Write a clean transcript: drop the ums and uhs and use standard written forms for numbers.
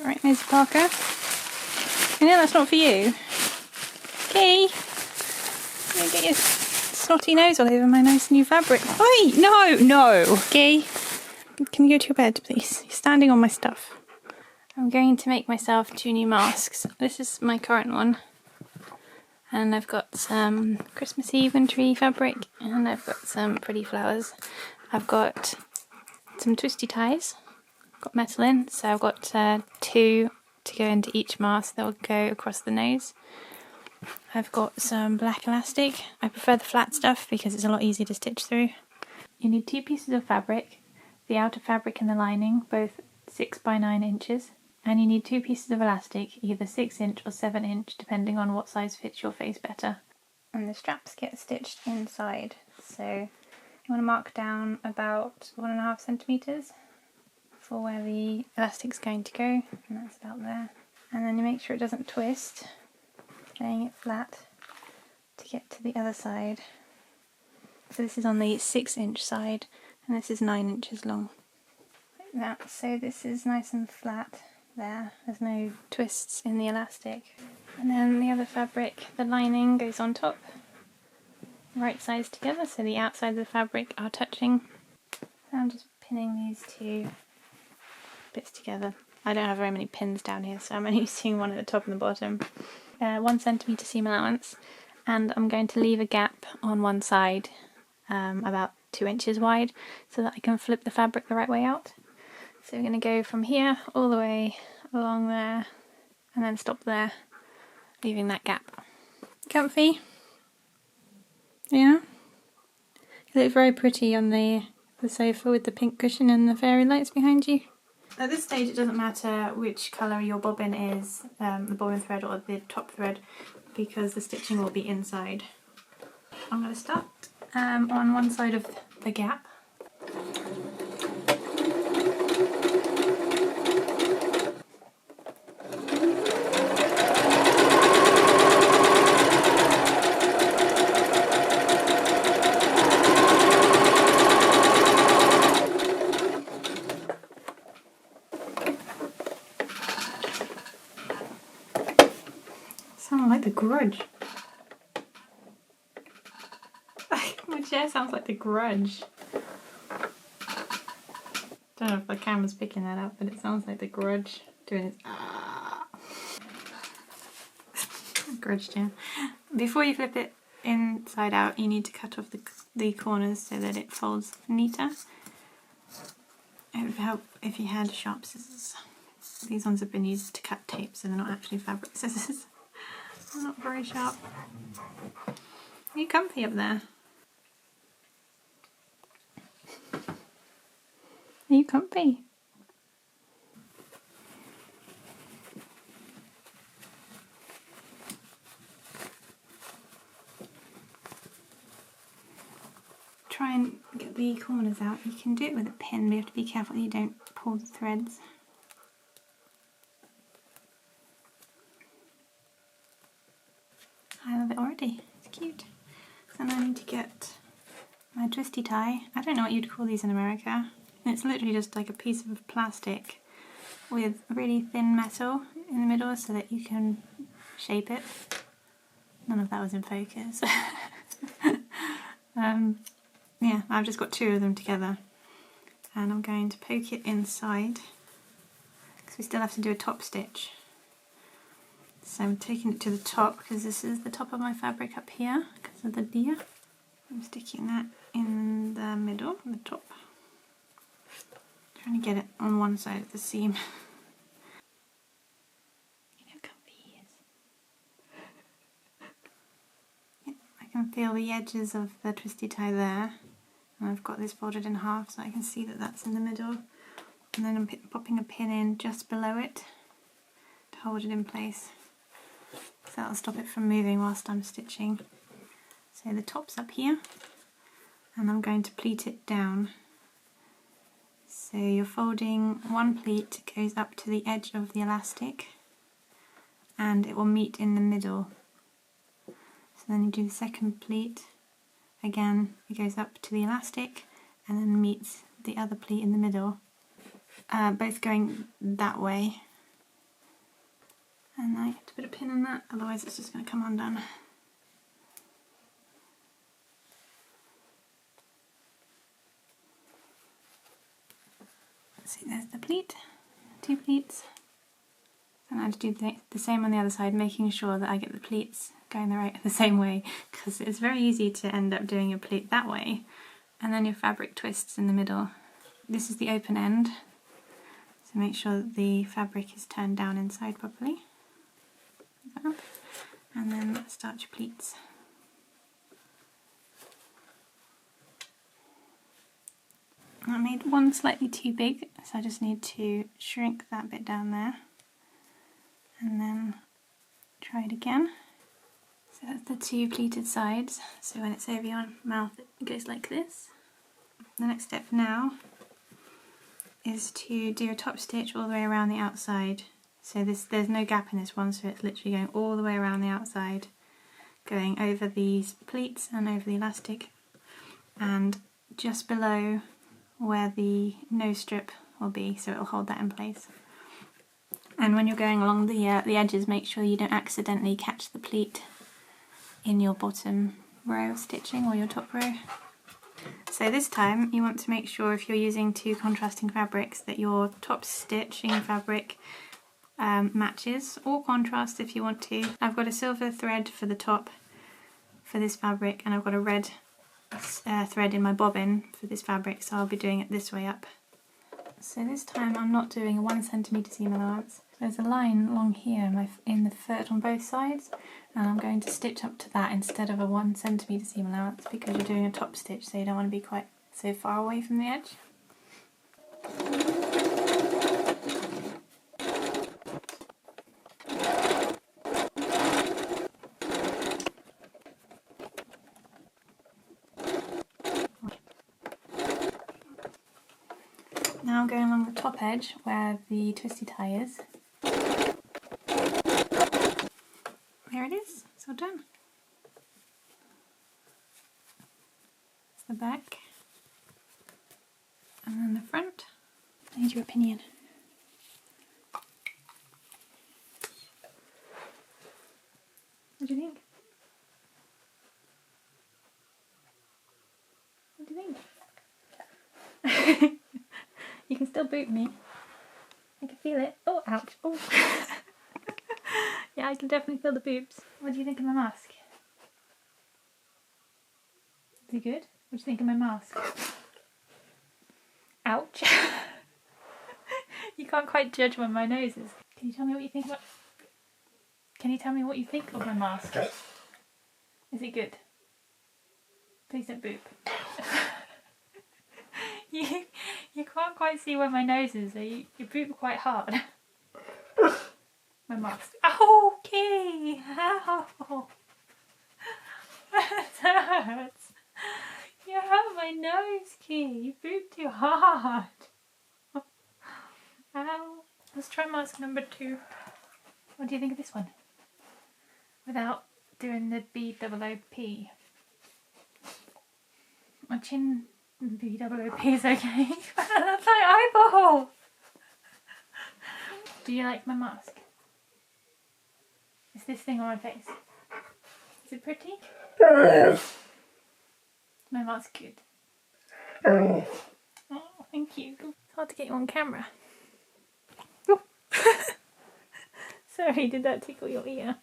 Right, there's Parker. You know that's not for you. Okay. You get your snotty nose all over my nice new fabric. Oi! No! Okay. Can you go to your bed, please? You're standing on my stuff. I'm going to make myself 2 new masks. This is my current one. And I've got some Christmassy wintry fabric, and I've got some pretty flowers. I've got some twisty ties, got metal in, so I've got 2 to go into each mask that will go across the nose. I've got some black elastic. I prefer the flat stuff because it's a lot easier to stitch through. You need 2 pieces of fabric, the outer fabric and the lining, both 6 by 9 inches. And you need 2 pieces of elastic, either 6 inch or 7 inch, depending on what size fits your face better. And the straps get stitched inside, so you want to mark down about 1.5 centimetres for where the elastic's going to go, and that's about there. And then you make sure it doesn't twist, laying it flat to get to the other side. So this is on the 6 inch side, and this is 9 inches long. Like that, so this is nice and flat. There's no twists in the elastic. And then the other fabric, the lining goes on top, right sides together, so the outside of the fabric are touching. So I'm just pinning these 2 bits together. I don't have very many pins down here, so I'm only using one at the top and the bottom. 1 centimetre seam allowance, and I'm going to leave a gap on one side, about 2 inches wide, so that I can flip the fabric the right way out. So we're going to go from here all the way along there and then stop there, leaving that gap. Comfy? Yeah? It looks very pretty on the sofa with the pink cushion and the fairy lights behind you. At this stage it doesn't matter which colour your bobbin is, the bobbin thread or the top thread, because the stitching will be inside. I'm going to start on one side of the gap. Sound like The Grudge. My chair sounds like The Grudge. Don't know if the camera's picking that up, but it sounds like The Grudge doing its Grudge chair. Before you flip it inside out, you need to cut off the corners so that it folds neater. It would help if you had sharp scissors. These ones have been used to cut tape, so they're not actually fabric scissors. They're not very sharp. Are you comfy up there? Are you comfy? Try and get the corners out. You can do it with a pin, but you have to be careful that you don't pull the threads. I love it already. It's cute. So now I need to get my twisty tie. I don't know what you'd call these in America. It's literally just like a piece of plastic with really thin metal in the middle so that you can shape it. None of that was in focus. Yeah, I've just got 2 of them together, and I'm going to poke it inside because we still have to do a top stitch. So I'm taking it to the top because this is the top of my fabric up here because of the deer. I'm sticking that in the middle, the top. Trying to get it on one side of the seam. Look at how comfy he is. Yep, I can feel the edges of the twisty tie there. And I've got this folded in half so I can see that that's in the middle. And then I'm popping a pin in just below it to hold it in place. So that'll stop it from moving whilst I'm stitching. So the top's up here, and I'm going to pleat it down. So you're folding one pleat, goes up to the edge of the elastic, and it will meet in the middle. So then you do the second pleat, again it goes up to the elastic and then meets the other pleat in the middle, both going that way. And now you have to put a pin in that, otherwise it's just going to come undone. See, there's the pleat, 2 pleats. And I have to do the same on the other side, making sure that I get the pleats going the same way, because it's very easy to end up doing your pleat that way, and then your fabric twists in the middle. This is the open end, so make sure that the fabric is turned down inside properly. And then start your pleats. I made one slightly too big, so I just need to shrink that bit down there and then try it again. So that's the 2 pleated sides, so when it's over your mouth it goes like this. The next step now is to do a top stitch all the way around the outside. So there's no gap in this one, so it's literally going all the way around the outside, going over these pleats and over the elastic, and just below where the nose strip will be, so it'll hold that in place. And when you're going along the edges, make sure you don't accidentally catch the pleat in your bottom row of stitching or your top row. So this time you want to make sure, if you're using 2 contrasting fabrics, that your top stitching fabric matches, or contrast if you want to. I've got a silver thread for the top for this fabric, and I've got a red thread in my bobbin for this fabric, so I'll be doing it this way up. So this time I'm not doing a 1 centimetre seam allowance. There's a line along here in the foot on both sides, and I'm going to stitch up to that instead of a 1 centimetre seam allowance, because you're doing a top stitch, so you don't want to be quite so far away from the edge. Now I'm going along the top edge where the twisty tie is. There it is, it's all done. That's the back. And then the front. I need your opinion. What do you think? What do you think? You can still boot me. I can feel it. Oh, ouch. Oh. Yeah, I can definitely feel the boobs. What do you think of my mask? Is it good? What do you think of my mask? Ouch. You can't quite judge where my nose is. Can you tell me what you think about... Can you tell me what you think of my mask? Is it good? Please don't boop. You can't quite see where my nose is, so you boop quite hard. My mask. Ow, okay. Ow. That hurts. You hurt my nose, Key. You booped too hard. Ow. Let's try mask number 2. What do you think of this one? Without doing the BOOP. My chin BOOP is okay. That's my eyeball. Do you like my mask? Is this thing on my face? Is it pretty? My mask good. Oh, thank you. It's hard to get you on camera. Sorry, did that tickle your ear?